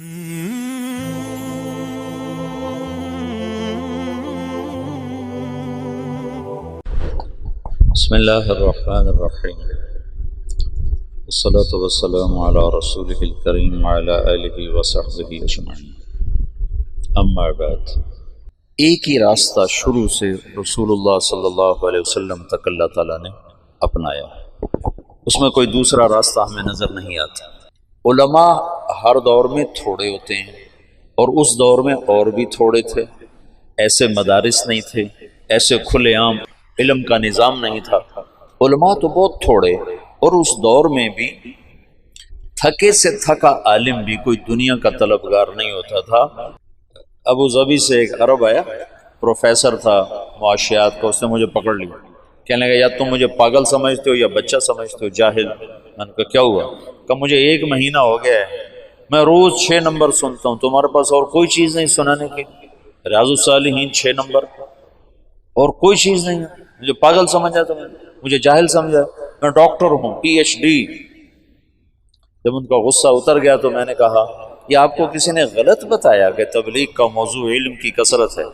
بسم اللہ الرحمن الرحیم والصلاة والسلام علی رسولہ الکریم وعلی آلہ وصحبہ اجمعین، اما بعد۔ ایک ہی راستہ شروع سے رسول اللہ صلی اللہ علیہ وسلم تک اللہ تعالیٰ نے اپنایا، اس میں کوئی دوسرا راستہ ہمیں نظر نہیں آتا۔ علماء ہر دور میں تھوڑے ہوتے ہیں، اور اس دور میں اور بھی تھوڑے تھے، ایسے مدارس نہیں تھے، ایسے کھلے عام علم کا نظام نہیں تھا، علماء تو بہت تھوڑے، اور اس دور میں بھی تھکے سے تھکا عالم بھی کوئی دنیا کا طلبگار نہیں ہوتا تھا۔ ابو ظبی سے ایک عرب آیا، پروفیسر تھا معاشیات کا، اس نے مجھے پکڑ لیا، کہنے لگا یا تم مجھے پاگل سمجھتے ہو یا بچہ سمجھتے ہو، جاہل۔ میں نے کہا کیا ہوا؟ کہ مجھے 1 مہینہ ہو گیا ہے، میں روز 6 نمبر سنتا ہوں، تمہارے پاس اور کوئی چیز نہیں سنانے کی؟ ریاض الصالحین 6 نمبر اور کوئی چیز نہیں ہے؟ مجھے پاگل سمجھا تم نے، مجھے جاہل سمجھا، میں ڈاکٹر ہوں، PhD۔ جب ان کا غصہ اتر گیا تو میں نے کہا یہ آپ کو کسی نے غلط بتایا کہ تبلیغ کا موضوع علم کی کثرت ہے؟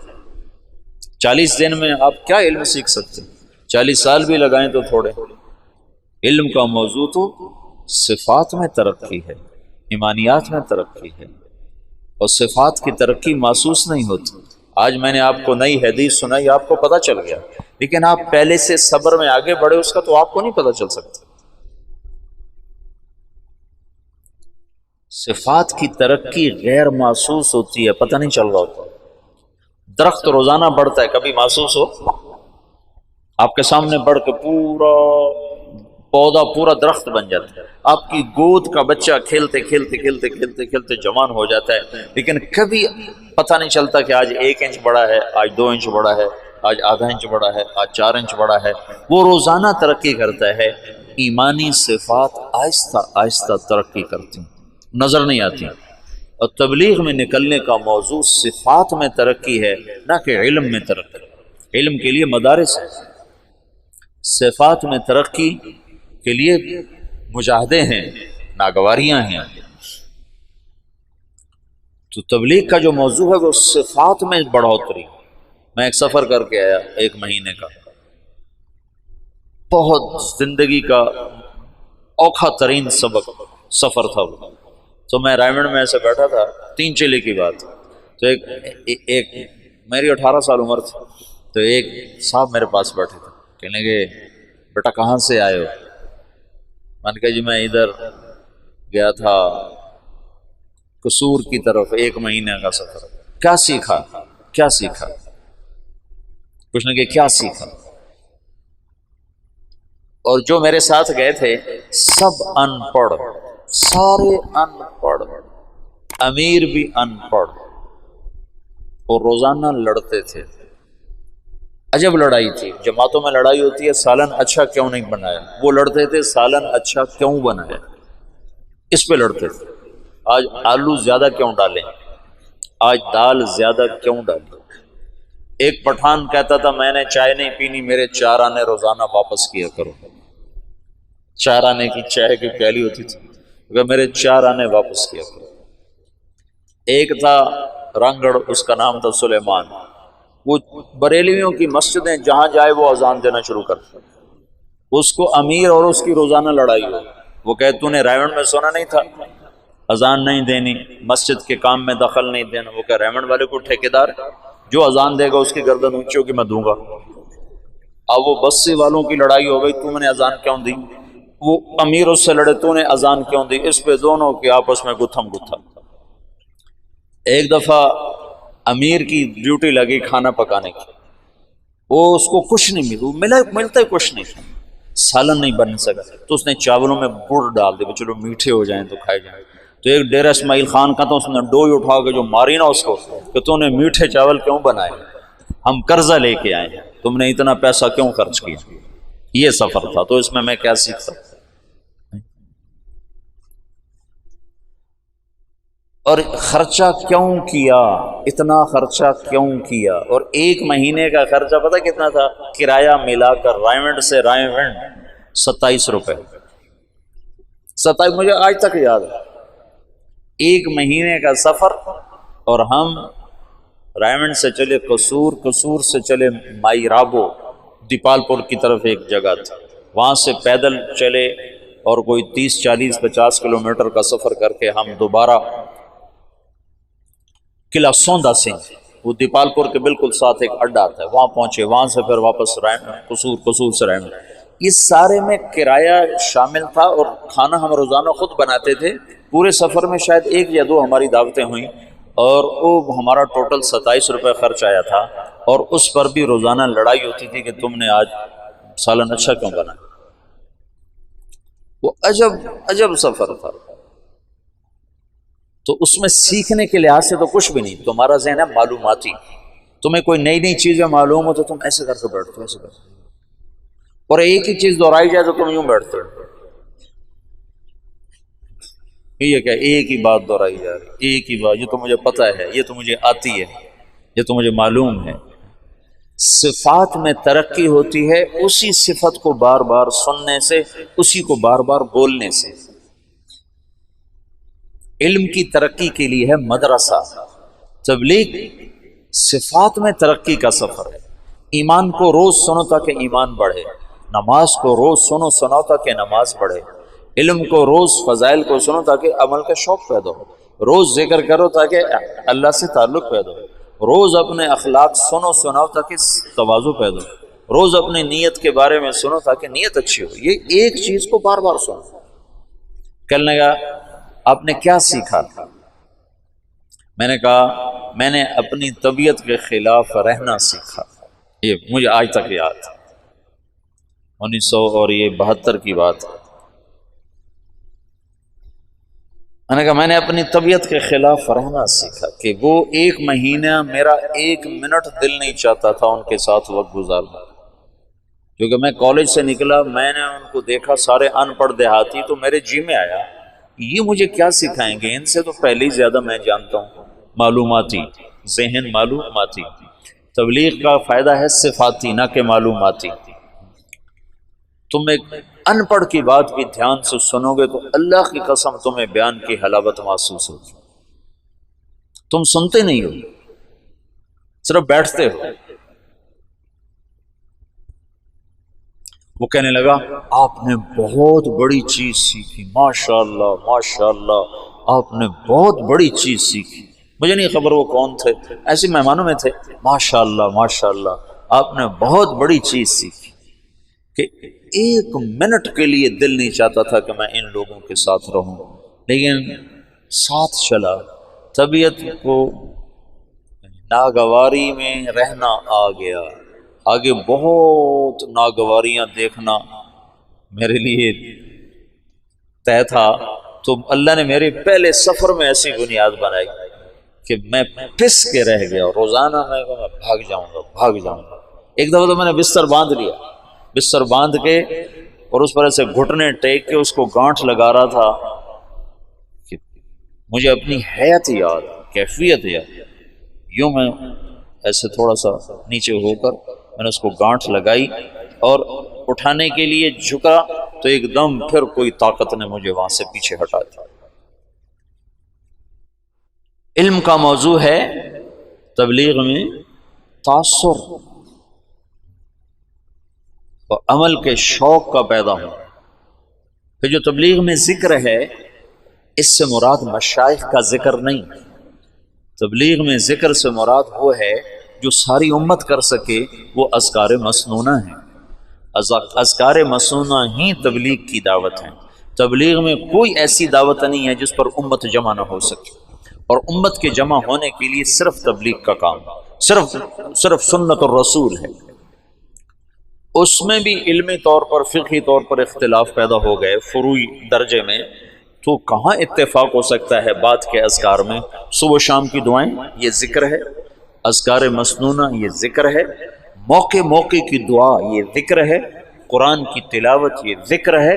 40 دن میں آپ کیا علم سیکھ سکتے ہیں؟ 40 سال بھی لگائیں تو تھوڑے۔ علم کا موضوع تو صفات میں ترقی ہے، ایمانیات میں ترقی ہے، اور صفات کی ترقی محسوس نہیں ہوتی۔ آج میں نے آپ کو نئی حدیث سنائی، آپ کو پتہ چل گیا، لیکن آپ پہلے سے صبر میں آگے بڑھے اس کا تو آپ کو نہیں پتہ چل سکتا۔ صفات کی ترقی غیر محسوس ہوتی ہے، پتہ نہیں چل رہا ہوتا۔ درخت روزانہ بڑھتا ہے، کبھی محسوس ہو؟ آپ کے سامنے بڑھ کے پورا پودا پورا درخت بن جاتا ہے، آپ کی گود کا بچہ کھیلتے کھیلتے کھیلتے کھیلتے کھیلتے جوان ہو جاتا ہے، لیکن کبھی پتہ نہیں چلتا کہ آج 1 انچ بڑا ہے، آج 2 انچ بڑا ہے، آج ½ انچ بڑا ہے، آج 4 انچ بڑا ہے۔ وہ روزانہ ترقی کرتا ہے۔ ایمانی صفات آہستہ آہستہ ترقی کرتی ہیں، نظر نہیں آتی، اور تبلیغ میں نکلنے کا موضوع صفات میں ترقی ہے، نہ کہ علم میں ترقی۔ علم کے لیے مدارس ہیں، صفات میں ترقی کے لیے مجاہدے ہیں، ناگواریاں ہیں۔ تو تبلیغ کا جو موضوع ہے وہ صفات میں بڑھوتری۔ میں ایک سفر کر کے آیا 1 مہینے کا، بہت زندگی کا اوکھا ترین سفر تھا وہ۔ تو میں رائمنڈ میں ایسے بیٹھا تھا، 3 چلے کی بات، تو ایک میری 18 سال عمر تھی، تو ایک صاحب میرے پاس بیٹھے تھے، کہنے لگے بیٹا کہاں سے آئے ہو؟ میں نے کہا جی میں ادھر گیا تھا قصور کی طرف، 1 مہینے کا سفر۔ کیا سیکھا؟ کیا سیکھا؟ کچھ نے کہ کیا سیکھا؟ اور جو میرے ساتھ گئے تھے سب ان پڑھ، سارے ان پڑھ، امیر بھی ان پڑھ، اور روزانہ لڑتے تھے۔ عجب لڑائی تھی، جماعتوں میں لڑائی ہوتی ہے، سالن اچھا کیوں نہیں بنایا؟ وہ لڑتے تھے سالن اچھا کیوں بنایا، اس پہ لڑتے تھے۔ آج آلو زیادہ کیوں ڈالیں، آج دال زیادہ کیوں ڈالیں۔ ایک پٹھان کہتا تھا میں نے چائے نہیں پینی، میرے 4 آنے روزانہ واپس کیا کرو۔ 4 آنے کی چائے کی پیالی ہوتی تھی، میرے 4 آنے واپس کیا کرو۔ ایک تھا رنگڑ، اس کا نام تھا سلیمان، وہ بریلویوں کی مسجدیں جہاں جائے وہ اذان دینا شروع کرتا، اس کو امیر اور اس کی روزانہ لڑائی ہو۔ وہ کہے تو نے ریونڈ میں سونا نہیں تھا، اذان نہیں دینی، مسجد کے کام میں دخل نہیں دینا۔ وہ کہے ریونڈ والے کو ٹھیکیدار، جو اذان دے گا اس کی گردن اونچی ہوگی، میں دوں گا۔ اب وہ بسی والوں کی لڑائی ہو گئی، تو نے اذان کیوں دی؟ وہ امیر اس سے لڑے، تو نے اذان کیوں دی؟ اس پہ دونوں کے آپس میں گتھم گتھا۔ ایک دفعہ امیر کی ڈیوٹی لگی کھانا پکانے کی، وہ اس کو کچھ نہیں ملتا ہی کچھ نہیں، سالن نہیں بن سکا، تو اس نے چاولوں میں گڑ ڈال دیا، چلو میٹھے ہو جائیں تو کھائے جائیں۔ تو ایک ڈیرہ اسماعیل خان کا تو اس نے ڈوئی اٹھا کے جو ماری نا اس کو کہ تو نے میٹھے چاول کیوں بنائے، ہم قرضہ لے کے آئے ہیں، تم نے اتنا پیسہ کیوں خرچ کیا؟ یہ سفر تھا، تو اس میں کیا سیکھتا؟ اور خرچہ کیوں کیا، اتنا خرچہ کیوں کیا؟ اور 1 مہینے کا خرچہ پتہ کتنا تھا؟ کرایہ ملا کر رائمنڈ سے رائمنڈ 27 روپے، 27 مجھے آج تک یاد ہے۔ 1 مہینے کا سفر، اور ہم رائمنڈ سے چلے قصور، قصور سے چلے مائی رابو، دیپال پور کی طرف ایک جگہ تھی، وہاں سے پیدل چلے اور کوئی 30 40 50 کلومیٹر کا سفر کر کے ہم دوبارہ قلعہ سوندا سنگھ، وہ دیپال پور کے بالکل ساتھ ایک اڈا آتا ہے، وہاں پہنچے، وہاں سے پھر واپس قصور، قصور سے رائمنڈ۔ اس سارے میں کرایہ شامل تھا، اور کھانا ہم روزانہ خود بناتے تھے۔ پورے سفر میں شاید 1 یا 2 ہماری دعوتیں ہوئیں، اور وہ ہمارا ٹوٹل 27 روپے خرچ آیا تھا، اور اس پر بھی روزانہ لڑائی ہوتی تھی کہ تم نے آج سالن اچھا کیوں بنا۔ وہ عجب سفر تھا۔ تو اس میں سیکھنے کے لحاظ سے تو کچھ بھی نہیں، تمہارا ذہن ہے معلوماتی، تمہیں کوئی نئی نئی چیزیں معلوم ہو تو تم ایسے کر کے بیٹھتے ہو، ایسے کرتے، اور ایک ہی چیز دہرائی جائے تو تم یوں بیٹھتے ہو، یہ کیا ایک ہی بات دہرائی جا رہی، ایک ہی بات، یہ تو مجھے پتہ ہے، یہ تو مجھے آتی ہے، یہ تو مجھے معلوم ہے۔ صفات میں ترقی ہوتی ہے اسی صفت کو بار بار سننے سے، اسی کو بار بار بولنے سے۔ علم کی ترقی کے لیے ہے مدرسہ، تبلیغ صفات میں ترقی کا سفر ہے۔ ایمان کو روز سنو تاکہ ایمان بڑھے، نماز کو روز سنو تاکہ نماز بڑھے، علم کو روز، فضائل کو سنو تاکہ عمل کا شوق پیدا ہو، روز ذکر کرو تاکہ اللہ سے تعلق پیدا ہو، روز اپنے اخلاق سناؤ تاکہ تواضع پیدا ہو، روز اپنی نیت کے بارے میں سنو تاکہ نیت اچھی ہو۔ یہ ایک چیز کو بار بار سنو۔ کل نے کہا آپ نے کیا سیکھا؟ میں نے کہا میں نے اپنی طبیعت کے خلاف رہنا سیکھا۔ یہ مجھے آج تک یاد ہے، 1972 کی بات ہے۔ میں نے کہا میں نے اپنی طبیعت کے خلاف رہنا سیکھا کہ وہ 1 مہینہ میرا 1 منٹ دل نہیں چاہتا تھا ان کے ساتھ وقت گزارنا، کیونکہ میں کالج سے نکلا، میں نے ان کو دیکھا سارے ان پڑھ دیہاتی، تو میرے جی میں آیا یہ مجھے کیا سکھائیں گے، ان سے تو پہلے ہی زیادہ میں جانتا ہوں، معلوماتی ذہن، معلوماتی۔ تبلیغ کا فائدہ ہے صفاتی نہ کہ معلوماتی۔ تم ایک ان پڑھ کی بات بھی دھیان سے سنو گے تو اللہ کی قسم تمہیں بیان کی حلاوت محسوس ہوگی۔ تم سنتے نہیں ہو، صرف بیٹھتے ہو۔ وہ کہنے لگا آپ نے بہت بڑی چیز سیکھی، ماشاءاللہ ماشاءاللہ، آپ نے بہت بڑی چیز سیکھی۔ مجھے نہیں خبر وہ کون تھے، ایسے مہمانوں میں تھے۔ ماشاءاللہ ماشاءاللہ، آپ نے بہت بڑی چیز سیکھی، کہ 1 منٹ کے لیے دل نہیں چاہتا تھا کہ میں ان لوگوں کے ساتھ رہوں، لیکن ساتھ چلا۔ طبیعت کو ناگواری میں رہنا آ گیا، آگے بہت ناگواریاں دیکھنا میرے لیے طے تھا، تو اللہ نے میرے پہلے سفر میں ایسی بنیاد بنائی کہ میں پس کے رہ گیا، روزانہ میں بھاگ جاؤں گا۔ ایک دفعہ تو میں نے بستر باندھ لیا، بستر باندھ کے اور اس پر ایسے گھٹنے ٹیک کے اس کو گانٹھ لگا رہا تھا کہ مجھے اپنی حیت یاد، کیفیت یاد، یوں میں ایسے تھوڑا سا نیچے ہو کر میں نے اس کو گانٹھ لگائی اور اٹھانے کے لیے جھکا تو ایک دم پھر کوئی طاقت نے مجھے وہاں سے پیچھے ہٹا دیا۔ علم کا موضوع ہے تبلیغ میں تاثر اور عمل کے شوق کا پیدا ہونا۔ پھر جو تبلیغ میں ذکر ہے اس سے مراد مشائخ کا ذکر نہیں، تبلیغ میں ذکر سے مراد وہ ہے جو ساری امت کر سکے، وہ اذکار مسنونہ ہیں۔ اذکار مسنونہ ہی تبلیغ کی دعوت ہیں۔ تبلیغ میں کوئی ایسی دعوت نہیں ہے جس پر امت جمع نہ ہو سکے، اور امت کے جمع ہونے کے لیے صرف تبلیغ کا کام، صرف سنت الرسول ہے۔ اس میں بھی علمی طور پر، فقہی طور پر اختلاف پیدا ہو گئے فروعی درجے میں، تو کہاں اتفاق ہو سکتا ہے بات کے اذکار میں؟ صبح شام کی دعائیں یہ ذکر ہے، اذکار مسنونہ یہ ذکر ہے، موقع کی دعا یہ ذکر ہے، قرآن کی تلاوت یہ ذکر ہے،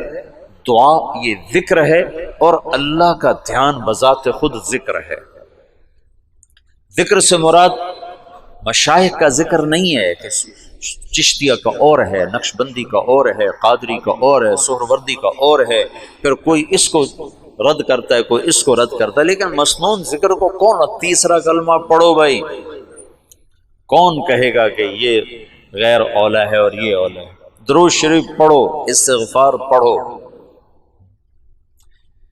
دعا یہ ذکر ہے، اور اللہ کا دھیان بذات خود ذکر ہے۔ ذکر سے مراد مشائخ کا ذکر نہیں ہے کہ چشتیہ کا اور ہے، نقشبندی کا اور ہے، قادری کا اور ہے، سہروردی کا اور ہے، پھر کوئی اس کو رد کرتا ہے، کوئی اس کو رد کرتا ہے، لیکن مسنون ذکر کو کون تیسرا کلمہ پڑھو بھائی، کون کہے گا کہ یہ غیر اولا ہے اور یہ اولا ہے؟ درود شریف پڑھو، استغفار پڑھو۔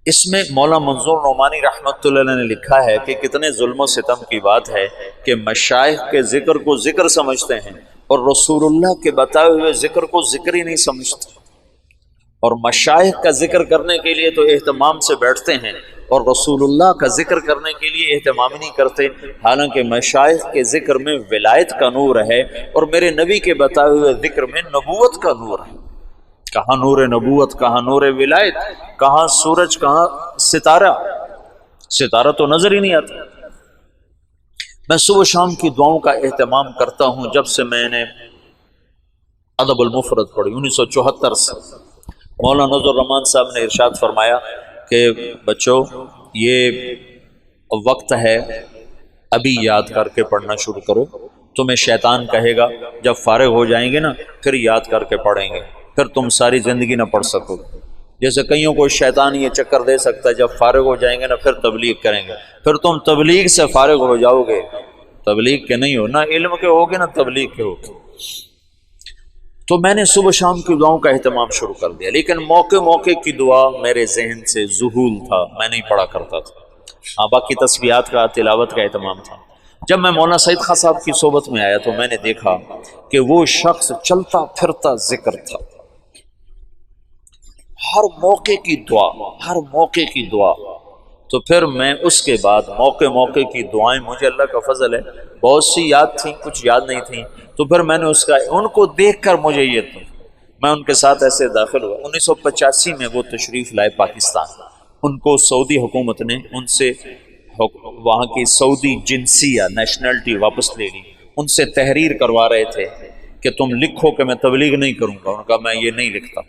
اس میں مولا منظور نعمانی رحمت اللہ علیہ نے لکھا ہے کہ کتنے ظلم و ستم کی بات ہے کہ مشائخ کے ذکر کو ذکر سمجھتے ہیں اور رسول اللہ کے بتائے ہوئے ذکر کو ذکر ہی نہیں سمجھتے، اور مشائخ کا ذکر کرنے کے لیے تو اہتمام سے بیٹھتے ہیں اور رسول اللہ کا ذکر کرنے کے لیے اہتمام ہی نہیں کرتے، حالانکہ مشائخ کے ذکر میں ولایت کا نور ہے اور میرے نبی کے بتائے ہوئے ذکر میں نبوت کا نور ہے۔ کہاں نور نبوت، کہاں نور ولایت، کہاں سورج، کہاں ستارہ؟ ستارہ تو نظر ہی نہیں آتا۔ میں صبح شام کی دعاؤں کا اہتمام کرتا ہوں، جب سے میں نے ادب المفرد پڑھی 1974 سے۔ مولانا نذر الرحمان صاحب نے ارشاد فرمایا کہ بچوں یہ وقت ہے، ابھی یاد کر کے پڑھنا شروع کرو، تمہیں شیطان کہے گا جب فارغ ہو جائیں گے نا پھر یاد کر کے پڑھیں گے، پھر تم ساری زندگی نہ پڑھ سکو گے۔ جیسے کئیوں کو شیطان یہ چکر دے سکتا ہے جب فارغ ہو جائیں گے نا پھر تبلیغ کریں گے، پھر تم تبلیغ سے فارغ ہو جاؤ گے، تبلیغ کے نہیں ہو، نہ علم کے ہوگے نہ تبلیغ کے ہوگے۔ تو میں نے صبح شام کی دعاؤں کا اہتمام شروع کر دیا، لیکن موقع موقع کی دعا میرے ذہن سے ذہول تھا، میں نہیں پڑھا کرتا تھا۔ ہاں باقی تسبیحات کا، تلاوت کا اہتمام تھا۔ جب میں مولانا سعید خان صاحب کی صحبت میں آیا تو میں نے دیکھا کہ وہ شخص چلتا پھرتا ذکر تھا، ہر موقع کی دعا، ہر موقع کی دعا۔ تو پھر میں اس کے بعد موقع موقع کی دعائیں، مجھے اللہ کا فضل ہے بہت سی یاد تھیں، کچھ یاد نہیں تھیں، تو پھر میں نے اس کا، ان کو دیکھ کر مجھے یہ تھا، میں ان کے ساتھ ایسے داخل ہوا۔ 1985 میں وہ تشریف لائے پاکستان، ان کو سعودی حکومت نے ان سے وہاں کی سعودی جنسیہ نیشنلٹی واپس لے لی، ان سے تحریر کروا رہے تھے کہ تم لکھو کہ میں تبلیغ نہیں کروں گا، ان کا میں یہ نہیں لکھتا،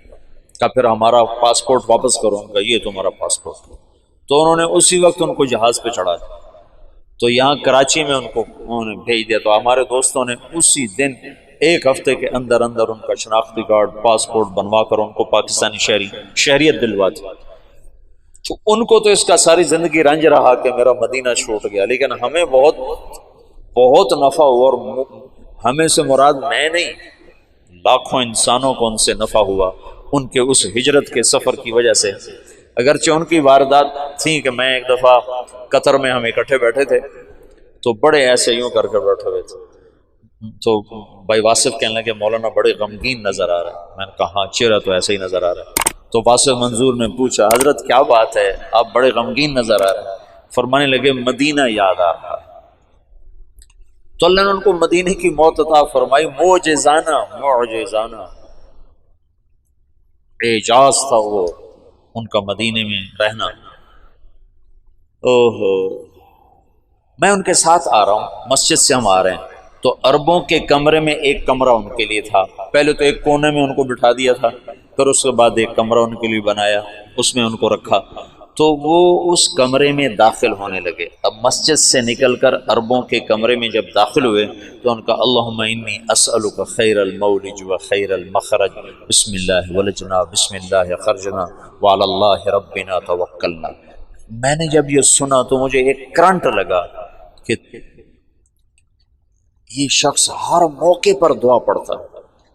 کہ پھر ہمارا پاسپورٹ واپس کرو، ان کا یہ تمہارا پاسپورٹ۔ تو انہوں نے اسی وقت ان کو جہاز پہ چڑھا دیا، تو یہاں کراچی میں ان کو انہوں نے بھیج دیا، تو ہمارے دوستوں نے اسی دن ایک ہفتے کے اندر اندر ان کا شناختی کارڈ، پاسپورٹ بنوا کر ان کو پاکستانی شہریت دلوا دی۔ تو ان کو تو اس کا ساری زندگی رنج رہا کہ میرا مدینہ چھوٹ گیا، لیکن ہمیں بہت بہت نفع ہوا، اور ہمیں سے مراد میں نہیں، لاکھوں انسانوں کو ان سے نفع ہوا ان کے اس ہجرت کے سفر کی وجہ سے۔ اگرچہ ان کی واردات تھیں کہ میں ایک دفعہ قطر میں ہم اکٹھے بیٹھے تھے تو بڑے ایسے یوں کر کے بیٹھے ہوئے تھے، تو بھائی واصف کہنے لگے مولانا بڑے غمگین نظر آ رہا ہے۔ میں نے کہا ہاں چہرہ تو ایسے ہی نظر آ رہا ہے۔ تو واصف منظور نے پوچھا حضرت کیا بات ہے، آپ بڑے غمگین نظر آ رہے ہیں؟ فرمانے لگے مدینہ یاد آ رہا ہے۔ تو اللہ نے ان کو مدینے کی موت عطا فرمائی، معجزانہ معجزانہ اعجاز تھا وہ ان کا مدینے میں رہنا۔ اوہو، میں ان کے ساتھ آ رہا ہوں، مسجد سے ہم آ رہے ہیں تو عربوں کے کمرے میں ایک کمرہ ان کے لیے تھا، پہلے تو ایک کونے میں ان کو بٹھا دیا تھا، پھر اس کے بعد ایک کمرہ ان کے لیے بنایا، اس میں ان کو رکھا، تو وہ اس کمرے میں داخل ہونے لگے۔ اب مسجد سے نکل کر عربوں کے کمرے میں جب داخل ہوئے تو ان کا اللہم انی اسألک خیر المولج و خیر المخرج، بسم اللہ ولجنا بسم اللہ خرجنا وعلی اللہ ربنا توکلنا۔ میں نے جب یہ سنا تو مجھے ایک کرنٹ لگا کہ یہ شخص ہر موقع پر دعا پڑھتا،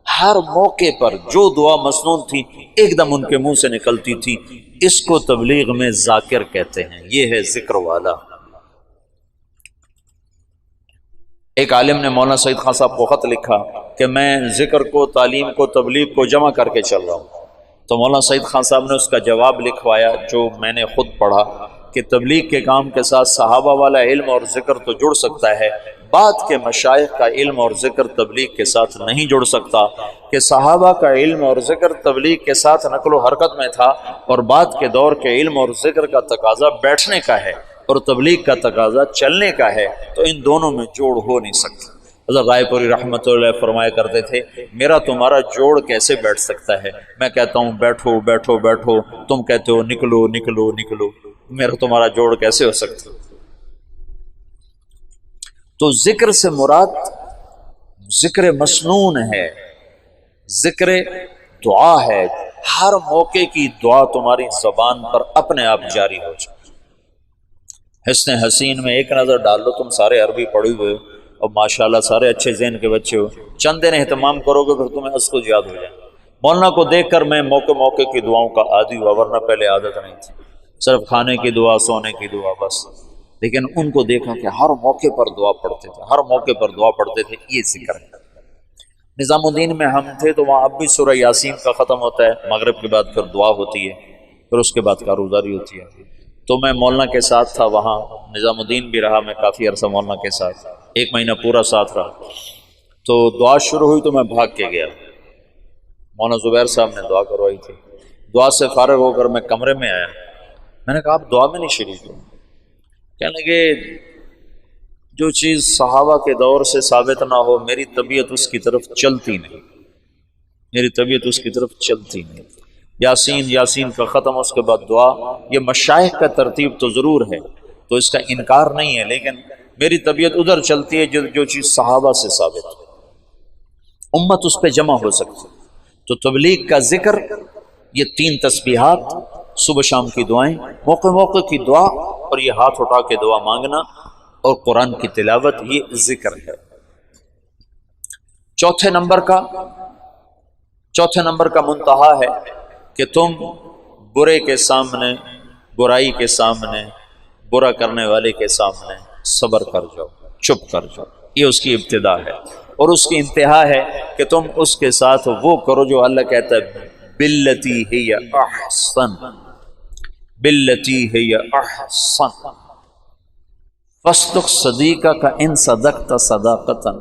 ہر موقع پر جو دعا مسنون تھی ایک دم ان کے منہ سے نکلتی تھی۔ اس کو تبلیغ میں ذاکر کہتے ہیں، یہ ہے ذکر والا۔ ایک عالم نے مولانا سعید خان صاحب کو خط لکھا کہ میں ذکر کو، تعلیم کو، تبلیغ کو جمع کر کے چل رہا ہوں، تو مولانا سعید خان صاحب نے اس کا جواب لکھوایا جو میں نے خود پڑھا کہ تبلیغ کے کام کے ساتھ صحابہ والا علم اور ذکر تو جڑ سکتا ہے، بعد کے مشائخ کا علم اور ذکر تبلیغ کے ساتھ نہیں جڑ سکتا، کہ صحابہ کا علم اور ذکر تبلیغ کے ساتھ نقل و حرکت میں تھا، اور بعد کے دور کے علم اور ذکر کا تقاضا بیٹھنے کا ہے اور تبلیغ کا تقاضا چلنے کا ہے، تو ان دونوں میں جوڑ ہو نہیں سکتا۔ حضرت رائے پوری رحمۃ اللہ فرمایا کرتے تھے میرا تمہارا جوڑ کیسے بیٹھ سکتا ہے؟ میں کہتا ہوں بیٹھو بیٹھو بیٹھو، تم کہتے ہو نکلو نکلو نکلو، میرا تمہارا جوڑ کیسے ہو سکتا؟ تو ذکر سے مراد ذکر مسنون ہے، ذکر دعا ہے، ہر موقع کی دعا تمہاری زبان پر اپنے آپ جاری ہو جائے۔ حسن حسین میں ایک نظر ڈال لو، تم سارے عربی پڑھے ہوئے اور ماشاءاللہ سارے اچھے ذہن کے بچے ہو، چند دن اہتمام کرو گے پھر تمہیں اس کو یاد ہو جائے۔ مولانا کو دیکھ کر میں موقع موقع کی دعاؤں کا عادی ہوا، ورنہ پہلے عادت نہیں تھی، صرف کھانے کی دعا، سونے کی دعا بس۔ لیکن ان کو دیکھا کہ ہر موقع پر دعا پڑھتے تھے، ہر موقع پر دعا پڑھتے تھے، یہ ذکر ہے۔ نظام الدین میں ہم تھے تو وہاں اب بھی سورہ یاسین کا ختم ہوتا ہے، مغرب کے بعد پھر دعا ہوتی ہے، پھر اس کے بعد کاروزاری ہوتی ہے۔ تو میں مولانا کے ساتھ تھا وہاں، نظام الدین بھی رہا، میں کافی عرصہ مولانا کے ساتھ، 1 مہینہ پورا ساتھ رہا۔ تو دعا شروع ہوئی تو میں بھاگ کے گیا، مولانا زبیر صاحب نے دعا کروائی تھی۔ دعا سے فارغ ہو کر میں کمرے میں آیا، میں نے کہا آپ دعا میں نہیں شریک ہو؟ کہنے لگے جو چیز صحابہ کے دور سے ثابت نہ ہو میری طبیعت اس کی طرف چلتی نہیں، میری طبیعت اس کی طرف چلتی نہیں۔ یاسین کا ختم، اس کے بعد دعا، یہ مشائخ کا ترتیب تو ضرور ہے تو اس کا انکار نہیں ہے، لیکن میری طبیعت ادھر چلتی ہے جو چیز صحابہ سے ثابت ہے، امت اس پہ جمع ہو سکتی۔ تو تبلیغ کا ذکر، یہ 3 تسبیحات، صبح شام کی دعائیں، موقع موقع کی دعا، اور یہ ہاتھ اٹھا کے دعا مانگنا، اور قرآن کی تلاوت، یہ ذکر ہے۔ چوتھے نمبر کا منتہا ہے کہ تم برے کے سامنے، برائی کے سامنے، برا کرنے والے کے سامنے صبر کر جاؤ، چپ کر جاؤ، یہ اس کی ابتدا ہے۔ اور اس کی انتہا ہے کہ تم اس کے ساتھ وہ کرو جو اللہ کہتا ہے باللتی ہی احسن، باللتی ہی احسن فاصدق صدیقک ان صدقت صداقتا۔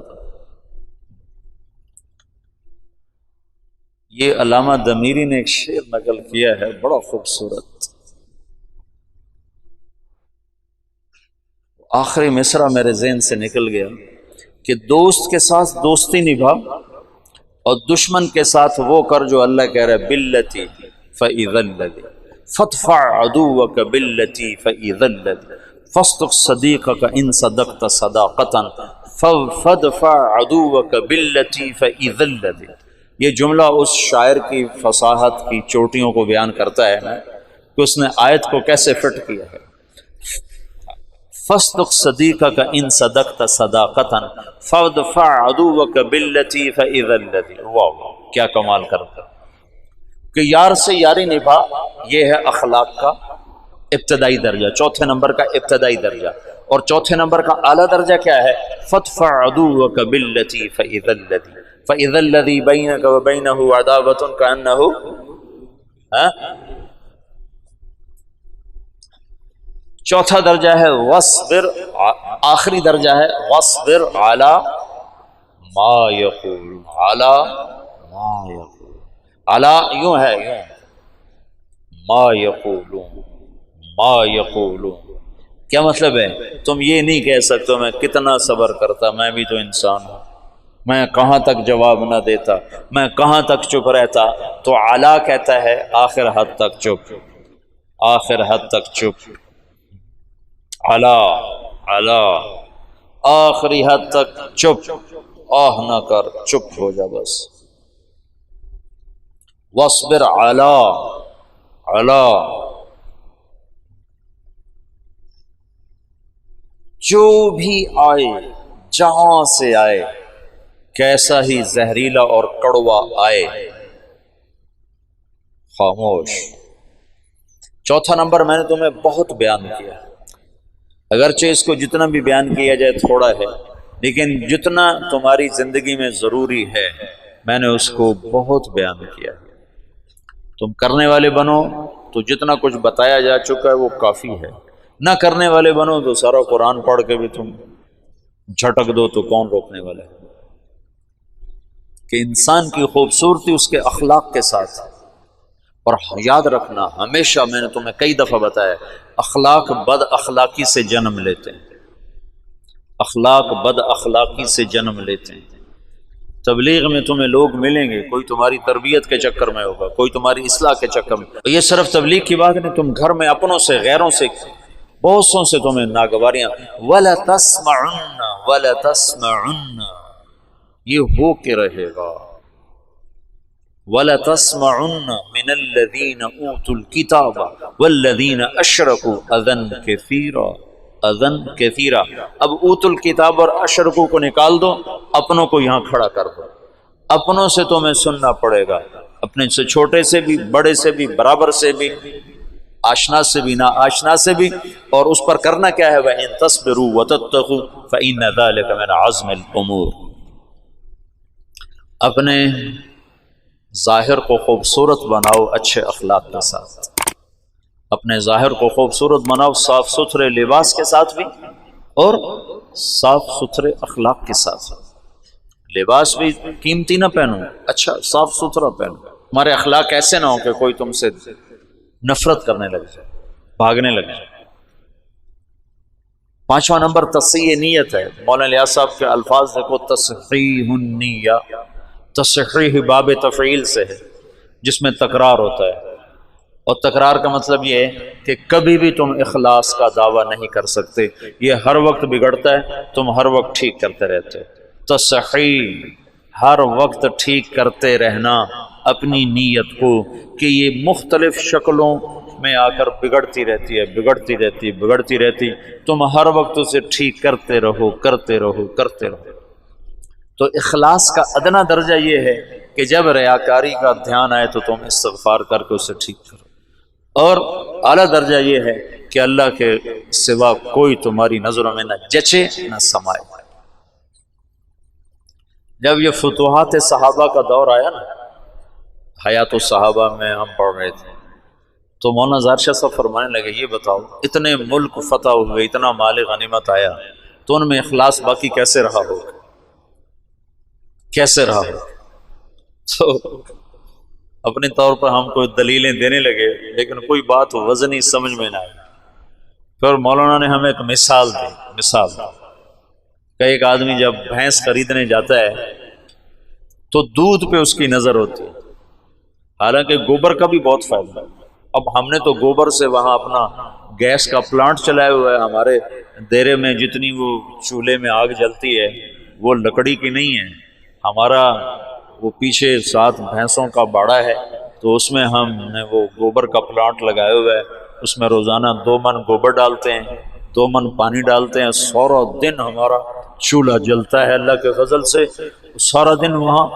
یہ علامہ دمیری نے ایک شعر نقل کیا ہے، بڑا خوبصورت، آخری مصرع میرے ذہن سے نکل گیا کہ دوست کے ساتھ دوستی نبھا اور دشمن کے ساتھ وہ کر جو اللہ کہہ رہا ہے باللتی فإذا الذی فادفع عدوک باللتی فإذا الذی فاصدق صدیقک ان صدقت صداقتا فادفع عدوک باللتی فإذا الذی۔ یہ جملہ اس شاعر کی فصاحت کی چوٹیوں کو بیان کرتا ہے کہ اس نے آیت کو کیسے فٹ کیا ہے۔ فاصدق صدیقک ان صدقت صداقتا فادفع عدوک باللتی فإذا الذی۔ واہ، کیا کمال کرتا کہ یار سے یاری نبھا، یہ ہے اخلاق کا ابتدائی درجہ، چوتھے نمبر کا ابتدائی درجہ۔ اور چوتھے نمبر کا اعلیٰ درجہ کیا ہے؟ فادفع عدوک باللتی فإذا الذی، فإذا الذی بینک وبینہ عداوۃ کأنہ، چوتھا درجہ ہے وصبر، آخری درجہ ہے وصبر علی ما یقول، علی ما یقول، علی یوں ہے، یوں ما یقولون، ما یقولون، کیا مطلب ہے؟ تم یہ نہیں کہہ سکتے میں کتنا صبر کرتا، میں بھی تو انسان ہوں، میں کہاں تک جواب نہ دیتا، میں کہاں تک چپ رہتا۔ تو علی کہتا ہے آخر حد تک چپ، آخر حد تک چپ، علی علی آخری حد تک چپ، آہ نہ کر، چپ ہو جا بس۔ وصبر علی علی، جو بھی آئے، جہاں سے آئے، کیسا ہی زہریلا اور کڑوا آئے، خاموش۔ چوتھا نمبر میں نے تمہیں بہت بیان کیا، اگرچہ اس کو جتنا بھی بیان کیا جائے تھوڑا ہے، لیکن جتنا تمہاری زندگی میں ضروری ہے میں نے اس کو بہت بیان کیا۔ تم کرنے والے بنو تو جتنا کچھ بتایا جا چکا ہے وہ کافی ہے، نہ کرنے والے بنو تو سارا قرآن پڑھ کے بھی تم جھٹک دو تو کون روکنے والا ہے؟ کہ انسان کی خوبصورتی اس کے اخلاق کے ساتھ، اور یاد رکھنا ہمیشہ، میں نے تمہیں کئی دفعہ بتایا، اخلاق بد اخلاقی سے جنم لیتے ہیں، اخلاق بد اخلاقی سے جنم لیتے ہیں۔ تبلیغ میں تمہیں لوگ ملیں گے، کوئی تمہاری تربیت کے چکر میں ہوگا، کوئی تمہاری اصلاح کے چکر میں، یہ صرف تبلیغ کی بات نہیں، تم گھر میں اپنوں سے، غیروں سے، بہت سوں سے تمہیں ناگواریاں، وَلَتَسْمَعُنَّ وَلَتَسْمَعُنَّ، یہ ہو کے رہے گا، وَلَتَسْمَعُنَّ مِنَ الَّذِينَ أُوتُوا الْكِتَابَ وَالَّذِينَ أَشْرَكُوا أَذًى كَثِيرًا اذن کثیرہ۔ اب اوت الکتاب اور اشرکو کو نکال دو، اپنوں کو یہاں کھڑا کر دو۔ اپنوں سے تمہیں سننا پڑے گا، اپنے سے چھوٹے سے بھی، بڑے سے بھی، برابر سے بھی، آشنا سے بھی، نا آشنا سے بھی۔ اور اس پر کرنا کیا ہے؟ وَإِن تَصْبِرُوا وَتَتَّقُوا فَإِنَّ ذَلِكَ مِنْ عَزْمِ الْأُمُورِ۔ اپنے ظاہر کو خوبصورت بناؤ اچھے اخلاق کے ساتھ، اپنے ظاہر کو خوبصورت بناؤ صاف ستھرے لباس کے ساتھ بھی اور صاف ستھرے اخلاق کے ساتھ۔ لباس بھی قیمتی نہ پہنو، اچھا صاف ستھرا پہنو، ہمارے اخلاق ایسے نہ ہو کہ کوئی تم سے نفرت کرنے لگ جائے، بھاگنے لگ جائے۔ پانچواں نمبر تصحیح نیت ہے۔ مولانا الیاس صاحب کے الفاظ دیکھو، تصحیح النیہ، تصحیح باب تفعیل سے ہے جس میں تکرار ہوتا ہے، اور تکرار کا مطلب یہ ہے کہ کبھی بھی تم اخلاص کا دعویٰ نہیں کر سکتے، یہ ہر وقت بگڑتا ہے، تم ہر وقت ٹھیک کرتے رہتے ہو۔ تصحیح، ہر وقت ٹھیک کرتے رہنا اپنی نیت کو، کہ یہ مختلف شکلوں میں آ کر بگڑتی رہتی ہے، بگڑتی رہتی ہے، بگڑتی رہتی، تم ہر وقت اسے ٹھیک کرتے رہو، کرتے رہو، کرتے رہو۔ تو اخلاص کا ادنا درجہ یہ ہے کہ جب ریاکاری کا دھیان آئے تو تم استغفار کر کے اسے ٹھیک کرو، اور اعلیٰ درجہ یہ ہے کہ اللہ کے سوا کوئی تمہاری نظروں میں نہ جچے نہ سمائے۔ جب یہ فتوحات صحابہ کا دور آیا نا، حیات الصحابہ میں ہم پڑھ رہے تھے، تو مولانا ظاہر شاہ صاحب فرمانے لگے، یہ بتاؤ اتنے ملک فتح ہوئے، اتنا مال غنیمت آیا، تو ان میں اخلاص باقی کیسے رہا ہوگا؟ کیسے رہا ہو؟ تو اپنے طور پر ہم کوئی دلیلیں دینے لگے، لیکن کوئی بات وزنی سمجھ میں نہ آئی۔ پھر مولانا نے ہمیں ایک مثال دی، مثال کہ ایک آدمی جب بھینس خریدنے جاتا ہے تو دودھ پہ اس کی نظر ہوتی ہے، حالانکہ گوبر کا بھی بہت فائدہ ہے۔ اب ہم نے تو گوبر سے وہاں اپنا گیس کا پلانٹ چلایا ہوا ہے، ہمارے دیرے میں جتنی وہ چولہے میں آگ جلتی ہے وہ لکڑی کی نہیں ہے، ہمارا وہ پیچھے 7 بھینسوں کا باڑا ہے، تو اس میں ہم نے وہ گوبر کا پلانٹ لگایا ہوا ہے، اس میں روزانہ 2 من گوبر ڈالتے ہیں، 2 من پانی ڈالتے ہیں، سارا دن ہمارا چولہا جلتا ہے اللہ کے فضل سے، سارا دن وہاں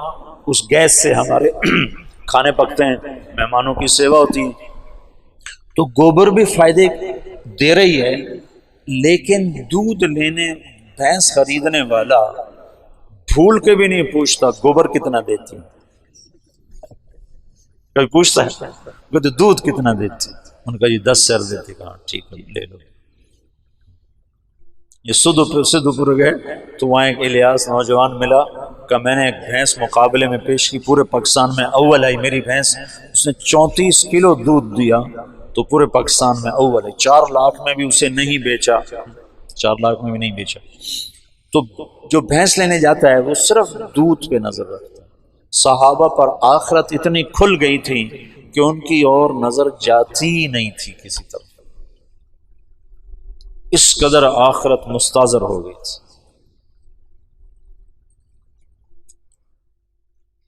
اس گیس سے ہمارے کھانے پکتے ہیں، مہمانوں کی سیوا ہوتی ہے۔ تو گوبر بھی فائدے دے رہی ہے، لیکن دودھ لینے بھینس خریدنے والا بھول کے بھی نہیں پوچھتا گوبر کتنا دیتی، کوئی پوچھتا ہے کہ دودھ کتنا دیتی؟ ان کا یہ 10 سیر دیتی، کہا ٹھیک ہے لے لو۔ یہ سدھپور گئے تو وہاں ایک الیاس نوجوان ملا کہ میں نے ایک بھینس مقابلے میں پیش کی، پورے پاکستان میں اول آئی میری بھینس، اس نے 34 کلو دودھ دیا، تو پورے پاکستان میں اول ہے۔ 4 لاکھ میں بھی اسے نہیں بیچا، 4 لاکھ میں بھی نہیں بیچا۔ تو جو بھینس لینے جاتا ہے وہ صرف دودھ پہ نظر رکھتا ہے۔ صحابہ پر آخرت اتنی کھل گئی تھی کہ ان کی اور نظر جاتی ہی نہیں تھی کسی طرف، اس قدر آخرت مستحضر ہو گئی تھی۔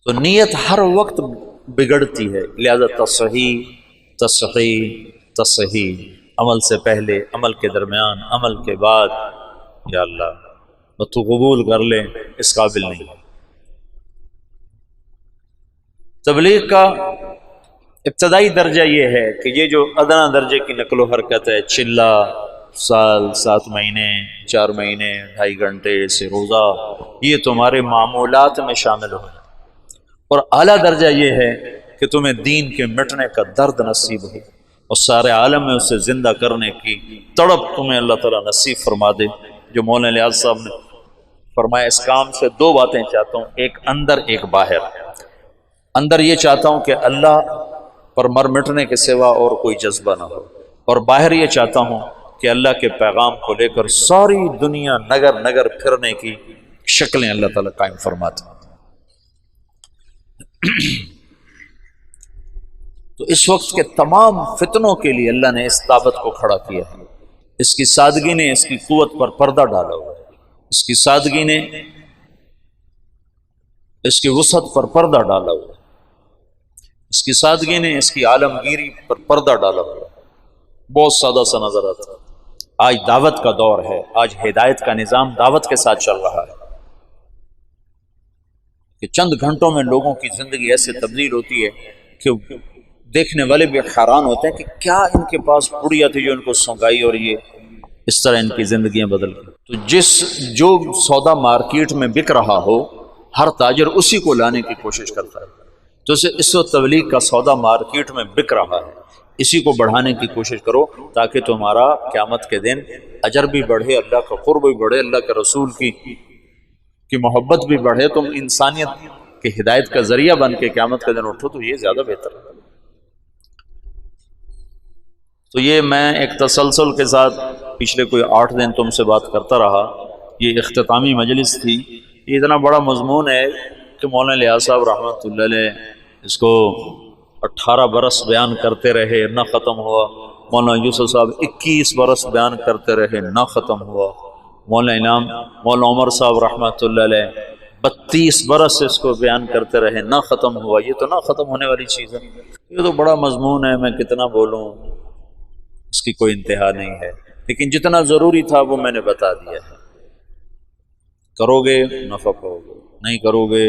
تو نیت ہر وقت بگڑتی ہے، لہذا تصحیح تصحیح تصحیح، عمل سے پہلے، عمل کے درمیان، عمل کے بعد، یا اللہ تو قبول کر لے، اس قابل نہیں۔ تبلیغ کا ابتدائی درجہ یہ ہے کہ یہ جو ادنا درجے کی نقل و حرکت ہے، چلہ، سال، 7 مہینے، 4 مہینے، 2.5 گھنٹے سے روزہ، یہ تمہارے معمولات میں شامل ہو، اور اعلیٰ درجہ یہ ہے کہ تمہیں دین کے مٹنے کا درد نصیب ہو، اور سارے عالم میں اسے زندہ کرنے کی تڑپ تمہیں اللہ تعالیٰ نصیب فرما دے، جو مولانا الیاس صاحب نے فرمایا۔ اس کام سے 2 باتیں چاہتا ہوں، ایک اندر ایک باہر۔ اندر یہ چاہتا ہوں کہ اللہ پر مر مٹنے کے سوا اور کوئی جذبہ نہ ہو، اور باہر یہ چاہتا ہوں کہ اللہ کے پیغام کو لے کر ساری دنیا نگر نگر پھرنے کی شکلیں اللہ تعالیٰ قائم فرماتے ہیں۔ تو اس وقت کے تمام فتنوں کے لیے اللہ نے اس طاقت کو کھڑا کیا ہے، اس کی سادگی نے اس کی قوت پر پردہ ڈالا ہوا ہے، اس کی سادگی نے اس کی وسعت پر پردہ ڈالا ہوا ہے۔ اس کی سادگی نے اس کی عالمگیری پر پردہ ڈالا ہوا، بہت سادہ سا نظر آتا ہے۔ آج دعوت کا دور ہے، آج ہدایت کا نظام دعوت کے ساتھ چل رہا ہے کہ چند گھنٹوں میں لوگوں کی زندگی ایسے تبدیل ہوتی ہے کہ دیکھنے والے بھی حیران ہوتے ہیں کہ کیا ان کے پاس پڑیا تھی جو ان کو سونگائی اور یہ اس طرح ان کی زندگیاں بدل گئی۔ تو جو سودا مارکیٹ میں بک رہا ہو، ہر تاجر اسی کو لانے کی کوشش کرتا ہے۔ تو اس وقت تبلیغ کا سودا مارکیٹ میں بک رہا ہے، اسی کو بڑھانے کی کوشش کرو تاکہ تمہارا قیامت کے دن اجر بھی بڑھے، اللہ کا قرب بھی بڑھے، اللہ کے رسول کی محبت بھی بڑھے، تم انسانیت کی ہدایت کا ذریعہ بن کے قیامت کے دن اٹھو، تو یہ زیادہ بہتر ہے۔ تو یہ میں ایک تسلسل کے ساتھ پچھلے کوئی 8 دن تم سے بات کرتا رہا، یہ اختتامی مجلس تھی۔ یہ اتنا بڑا مضمون ہے کہ مولانا الیاس صاحب رحمۃ اللہ علیہ اس کو 18 برس بیان کرتے رہے، نہ ختم ہوا۔ مولانا یوسف صاحب 21 برس بیان کرتے رہے، نہ ختم ہوا۔ مولانا عمر صاحب رحمۃ اللہ علیہ 32 برس اس کو بیان کرتے رہے، نہ ختم ہوا۔ یہ تو نہ ختم ہونے والی چیز ہے، یہ تو بڑا مضمون ہے، میں کتنا بولوں، اس کی کوئی انتہا نہیں ہے، لیکن جتنا ضروری تھا وہ میں نے بتا دیا ہے۔ کرو گے نفع پاؤ گے، نہیں کرو گے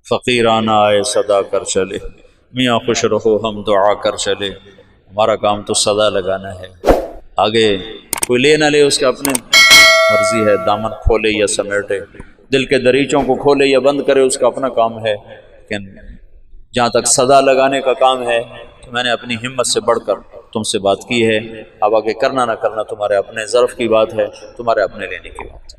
فقیرانہ آئے صدا کر چلے، میاں خوش رہو ہم دعا کر چلے۔ ہمارا کام تو صدا لگانا ہے، آگے کوئی لے نہ لے اس کا اپنے مرضی ہے، دامن کھولے یا سمیٹے، دل کے دریچوں کو کھولے یا بند کرے، اس کا اپنا کام ہے۔ لیکن جہاں تک صدا لگانے کا کام ہے تو میں نے اپنی ہمت سے بڑھ کر تم سے بات کی ہے۔ اب آگے کرنا نہ کرنا تمہارے اپنے ظرف کی بات ہے، تمہارے اپنے لینے کی بات ہے۔